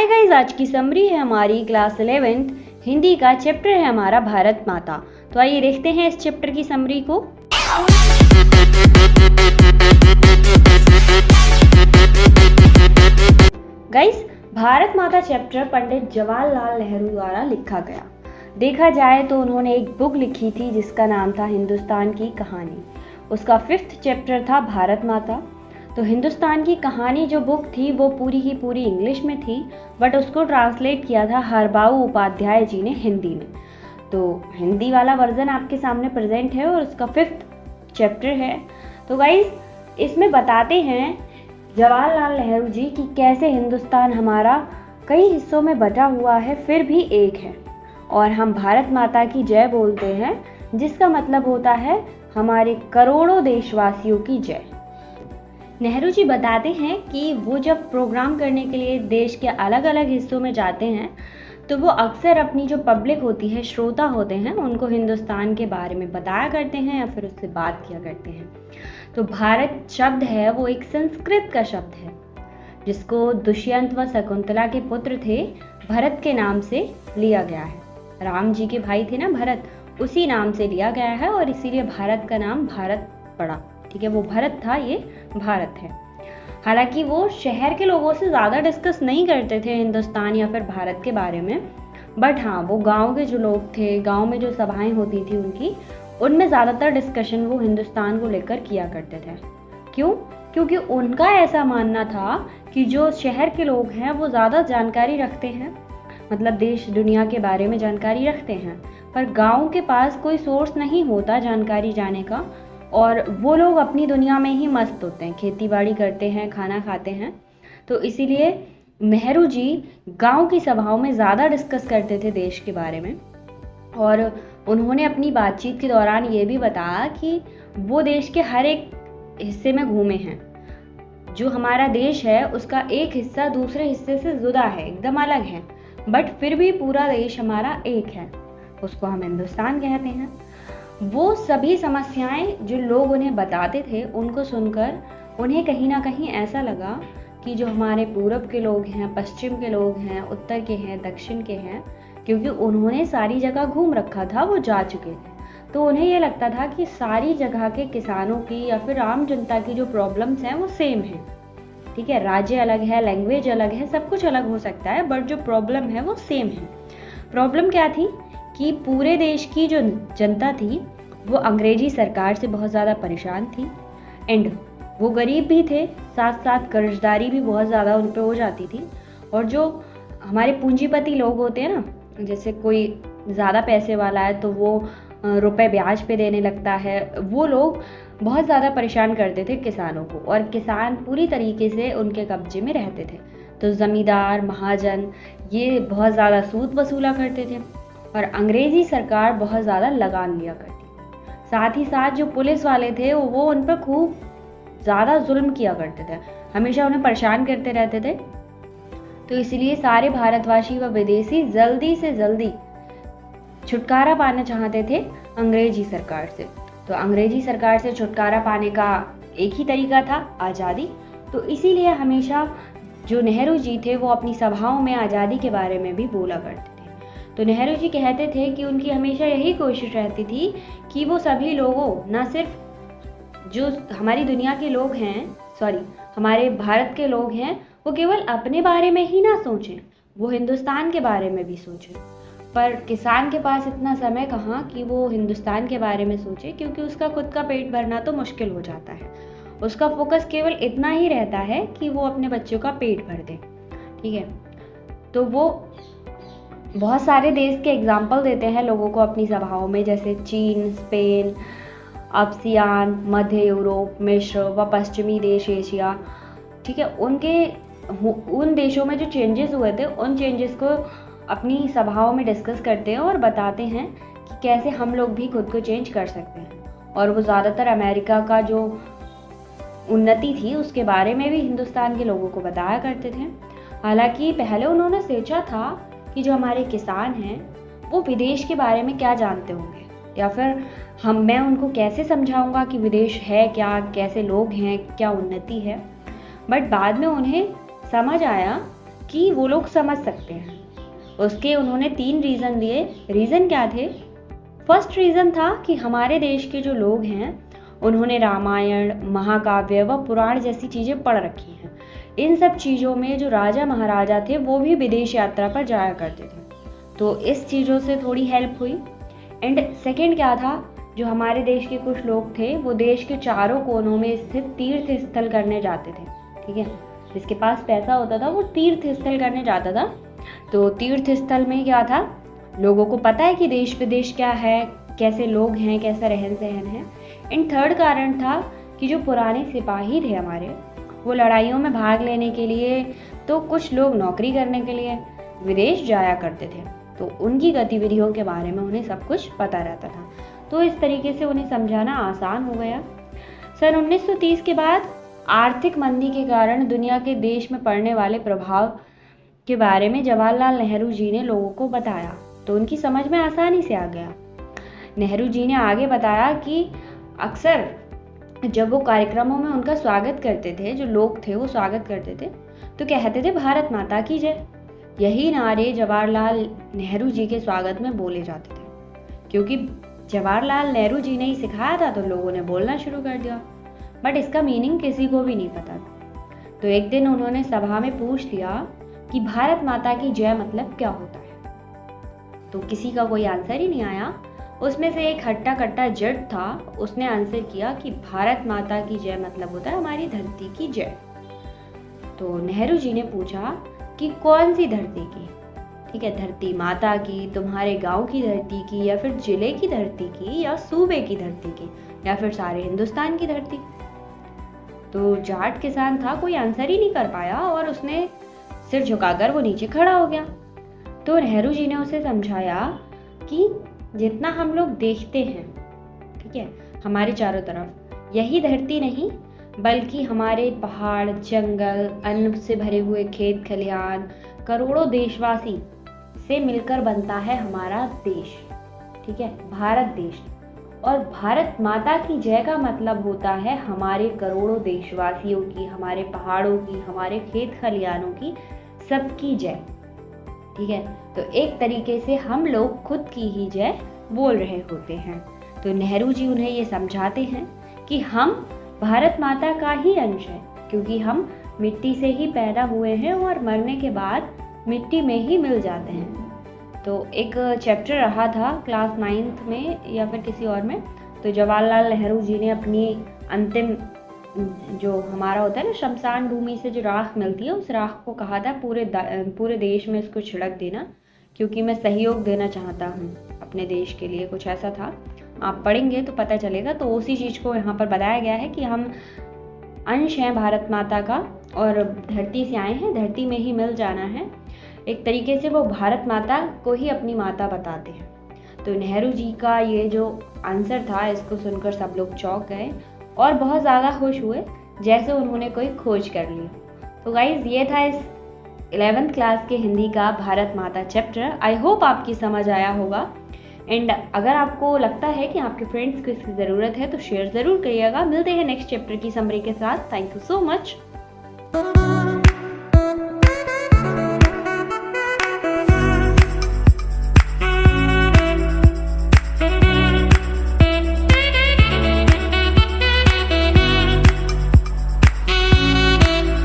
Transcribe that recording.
Hi guys, आज की summary है हमारी क्लास 11th हिंदी का चैप्टर है हमारा भारत माता। तो आइए देखते हैं इस चैप्टर की समरी को। गाइस, भारत माता चैप्टर पंडित जवाहरलाल नेहरू द्वारा लिखा गया। देखा जाए तो उन्होंने एक बुक लिखी थी जिसका नाम था हिंदुस्तान की कहानी। उसका 5th चैप्टर था भारत माता। तो हिंदुस्तान की कहानी जो बुक थी वो पूरी की पूरी इंग्लिश में थी, बट उसको ट्रांसलेट किया था हरबाऊ उपाध्याय जी ने हिंदी में। तो हिंदी वाला वर्जन आपके सामने प्रेजेंट है और उसका 5th चैप्टर है। तो गाइस, इसमें बताते हैं जवाहरलाल नेहरू जी कि कैसे हिंदुस्तान हमारा कई हिस्सों में बटा हुआ है फिर भी एक है, और हम भारत माता की जय बोलते हैं, जिसका मतलब होता है हमारे करोड़ों देशवासियों की जय। नेहरू जी बताते हैं कि वो जब प्रोग्राम करने के लिए देश के अलग अलग हिस्सों में जाते हैं तो वो अक्सर अपनी जो पब्लिक होती है, श्रोता होते हैं, उनको हिंदुस्तान के बारे में बताया करते हैं या फिर उससे बात किया करते हैं। तो भारत शब्द है वो एक संस्कृत का शब्द है जिसको दुष्यंत व शकुंतला के पुत्र थे भरत के नाम से लिया गया है। राम जी के भाई थे ना भरत, उसी नाम से लिया गया है और इसीलिए भारत का नाम भारत पड़ा। ठीक है, वो भरत था, ये भारत है। हालांकि वो शहर के लोगों से ज़्यादा डिस्कस नहीं करते थे हिंदुस्तान या फिर भारत के बारे में, बट हाँ, वो गांव के जो लोग थे, गांव में जो सभाएं होती थी उनकी, उनमें ज़्यादातर डिस्कशन वो हिंदुस्तान को लेकर किया करते थे। क्यों? क्योंकि उनका ऐसा मानना था कि जो शहर के लोग हैं वो ज़्यादा जानकारी रखते हैं, मतलब देश दुनिया के बारे में जानकारी रखते हैं, पर गाँव के पास कोई सोर्स नहीं होता जानकारी जाने का, और वो लोग अपनी दुनिया में ही मस्त होते हैं, खेती बाड़ी करते हैं, खाना खाते हैं। तो इसीलिए नेहरू जी गांव की सभाओं में ज़्यादा डिस्कस करते थे देश के बारे में, और उन्होंने अपनी बातचीत के दौरान ये भी बताया कि वो देश के हर एक हिस्से में घूमे हैं। जो हमारा देश है उसका एक हिस्सा दूसरे हिस्से से जुदा है, एकदम अलग है, बट फिर भी पूरा देश हमारा एक है, उसको हम हिंदुस्तान कहते हैं। वो सभी समस्याएं जो लोग उन्हें बताते थे, उनको सुनकर उन्हें कहीं ना कहीं ऐसा लगा कि जो हमारे पूरब के लोग हैं, पश्चिम के लोग हैं, उत्तर के हैं, दक्षिण के हैं, क्योंकि उन्होंने सारी जगह घूम रखा था, वो जा चुके थे, तो उन्हें ये लगता था कि सारी जगह के किसानों की या फिर आम जनता की जो प्रॉब्लम्स हैं वो सेम हैं। ठीक है, राज्य अलग है, लैंग्वेज अलग है, सब कुछ अलग हो सकता है, बट जो प्रॉब्लम है वो सेम है। प्रॉब्लम क्या थी कि पूरे देश की जो जनता थी वो अंग्रेजी सरकार से बहुत ज़्यादा परेशान थी, एंड वो गरीब भी थे, साथ साथ कर्जदारी भी बहुत ज़्यादा उन पर हो जाती थी। और जो हमारे पूंजीपति लोग होते हैं ना, जैसे कोई ज़्यादा पैसे वाला है तो वो रुपए ब्याज पे देने लगता है, वो लोग बहुत ज़्यादा परेशान करते थे किसानों को, और किसान पूरी तरीके से उनके कब्जे में रहते थे। तो ज़मींदार, महाजन ये बहुत ज़्यादा सूद वसूला करते थे, और अंग्रेज़ी सरकार बहुत ज़्यादा लगान लिया करती। साथ ही साथ जो पुलिस वाले थे वो उन पर खूब ज़्यादा जुल्म किया करते थे, हमेशा उन्हें परेशान करते रहते थे। तो इसलिए सारे भारतवासी व विदेशी जल्दी से जल्दी छुटकारा पाना चाहते थे अंग्रेजी सरकार से। तो अंग्रेजी सरकार से छुटकारा पाने का एक ही तरीका था, आज़ादी। तो इसीलिए हमेशा जो नेहरू जी थे वो अपनी सभाओं में आज़ादी के बारे में भी बोला करते थे। तो नेहरू जी कहते थे कि उनकी हमेशा यही कोशिश रहती थी कि वो सभी लोगों, ना सिर्फ जो हमारी दुनिया के लोग हैं, हमारे भारत के लोग हैं, वो केवल अपने बारे में ही ना सोचें, वो हिंदुस्तान के बारे में भी सोचें। पर किसान के पास इतना समय कहाँ कि वो हिंदुस्तान के बारे में सोचे, क्योंकि उसका खुद का पेट भरना तो मुश्किल हो जाता है। उसका फोकस केवल इतना ही रहता है कि वो अपने बच्चों का पेट भर दे। ठीक है, तो वो बहुत सारे देश के एग्जाम्पल देते हैं लोगों को अपनी सभाओं में, जैसे चीन, स्पेन, आसियान, मध्य यूरोप, मिस्र व पश्चिमी देश एशिया। ठीक है, उन देशों में जो चेंजेस हुए थे उन चेंजेस को अपनी सभाओं में डिस्कस करते हैं और बताते हैं कि कैसे हम लोग भी खुद को चेंज कर सकते हैं। और वो ज़्यादातर अमेरिका का जो उन्नति थी उसके बारे में भी हिंदुस्तान के लोगों को बताया करते थे। हालांकि पहले उन्होंने सोचा था कि जो हमारे किसान हैं वो विदेश के बारे में क्या जानते होंगे, या फिर मैं उनको कैसे समझाऊंगा कि विदेश है क्या, कैसे लोग हैं, क्या उन्नति है। बट बाद में उन्हें समझ आया कि वो लोग समझ सकते हैं। उसके उन्होंने 3 रीज़न दिए। रीज़न क्या थे? फर्स्ट रीज़न था कि हमारे देश के जो लोग हैं उन्होंने रामायण, महाकाव्य व पुराण जैसी चीज़ें पढ़ रखी हैं। इन सब चीज़ों में जो राजा महाराजा थे वो भी विदेश यात्रा पर जाया करते थे, तो इस चीज़ों से थोड़ी हेल्प हुई। एंड सेकंड क्या था, जो हमारे देश के कुछ लोग थे वो देश के चारों कोनों में स्थित तीर्थ स्थल करने जाते थे। ठीक है, जिसके पास पैसा होता था वो तीर्थ स्थल करने जाता था। तो तीर्थ स्थल में क्या था, लोगों को पता है कि देश विदेश क्या है, कैसे लोग हैं, कैसा रहन सहन है। एंड थर्ड कारण था कि जो पुराने सिपाही थे हमारे, वो लड़ाइयों में भाग लेने के लिए, तो कुछ लोग नौकरी करने के लिए विदेश जाया करते थे, तो उनकी गतिविधियों के बारे में उन्हें सब कुछ पता रहता था। तो इस तरीके से उन्हें समझाना आसान हो गया। सन 1930 के बाद आर्थिक मंदी के कारण दुनिया के देश में पड़ने वाले प्रभाव के बारे में जवाहरलाल नेहरू जी ने लोगों को बताया, तो उनकी समझ में आसानी से आ गया। नेहरू जी ने आगे बताया कि अक्सर जब वो कार्यक्रमों में उनका स्वागत करते थे, जो लोग थे वो स्वागत करते थे, तो कहते थे भारत माता की जय। यही नारे जवाहरलाल नेहरू जी के स्वागत में बोले जाते थे, क्योंकि जवाहरलाल नेहरू जी ने ही सिखाया था, तो लोगों ने बोलना शुरू कर दिया। बट इसका मीनिंग किसी को भी नहीं पता। तो एक दिन उन्होंने सभा में पूछ लिया कि भारत माता की जय मतलब क्या होता है, तो किसी का कोई आंसर ही नहीं आया। उसमें से एक हट्टा कट्टा जट था, उसने आंसर किया कि भारत माता की जय मतलब होता है हमारी धरती की जय। तो नेहरू जी ने पूछा कि कौन सी धरती की? ठीक है, धरती माता की, तुम्हारे गांव की धरती की, या फिर जिले की धरती की, या सूबे की धरती की, या फिर सारे हिंदुस्तान की धरती? तो जाट किसान था, कोई आंसर ही नहीं कर पाया और उसने सिर झुकाकर वो नीचे खड़ा हो गया। तो नेहरू जी ने उसे समझाया कि जितना हम लोग देखते हैं, ठीक है, हमारे चारों तरफ, यही धरती नहीं बल्कि हमारे पहाड़, जंगल, अन्न से भरे हुए खेत खलिहान, करोड़ों देशवासी से मिलकर बनता है हमारा देश। ठीक है, भारत देश। और भारत माता की जय का मतलब होता है हमारे करोड़ों देशवासियों की, हमारे पहाड़ों की, हमारे खेत खलिहानों की, सबकी जय। ठीक है, तो एक तरीके से हम लोग खुद की ही जय बोल रहे होते हैं। तो नेहरू जी उन्हें ये समझाते हैं कि हम भारत माता का ही अंश है, क्योंकि हम मिट्टी से ही पैदा हुए हैं और मरने के बाद मिट्टी में ही मिल जाते हैं। तो एक चैप्टर रहा था क्लास 9th में या फिर किसी और में, तो जवाहरलाल नेहरू जी ने अपनी अंतिम, जो हमारा होता है ना शमशान भूमि से जो राख मिलती है, उस राख को कहा था पूरे देश में इसको छिड़क देना, क्योंकि मैं सहयोग देना चाहता हूँ अपने देश के लिए, कुछ ऐसा था। आप पढ़ेंगे तो पता चलेगा। तो उसी चीज़ को यहाँ पर बताया गया है कि हम अंश हैं भारत माता का और धरती से आए हैं, धरती में ही मिल जाना है। एक तरीके से वो भारत माता को ही अपनी माता बताते हैं। तो नेहरू जी का ये जो आंसर था, इसको सुनकर सब लोग चौंक गए और बहुत ज़्यादा खुश हुए, जैसे उन्होंने कोई खोज कर ली। तो गाइज, ये था इस 11th क्लास के हिंदी का भारत माता चैप्टर। आई होप आपकी समझ आया होगा। एंड अगर आपको लगता है कि आपके फ्रेंड्स को इसकी ज़रूरत है तो शेयर ज़रूर करिएगा। मिलते हैं नेक्स्ट चैप्टर की समरी के साथ। Thank you so much.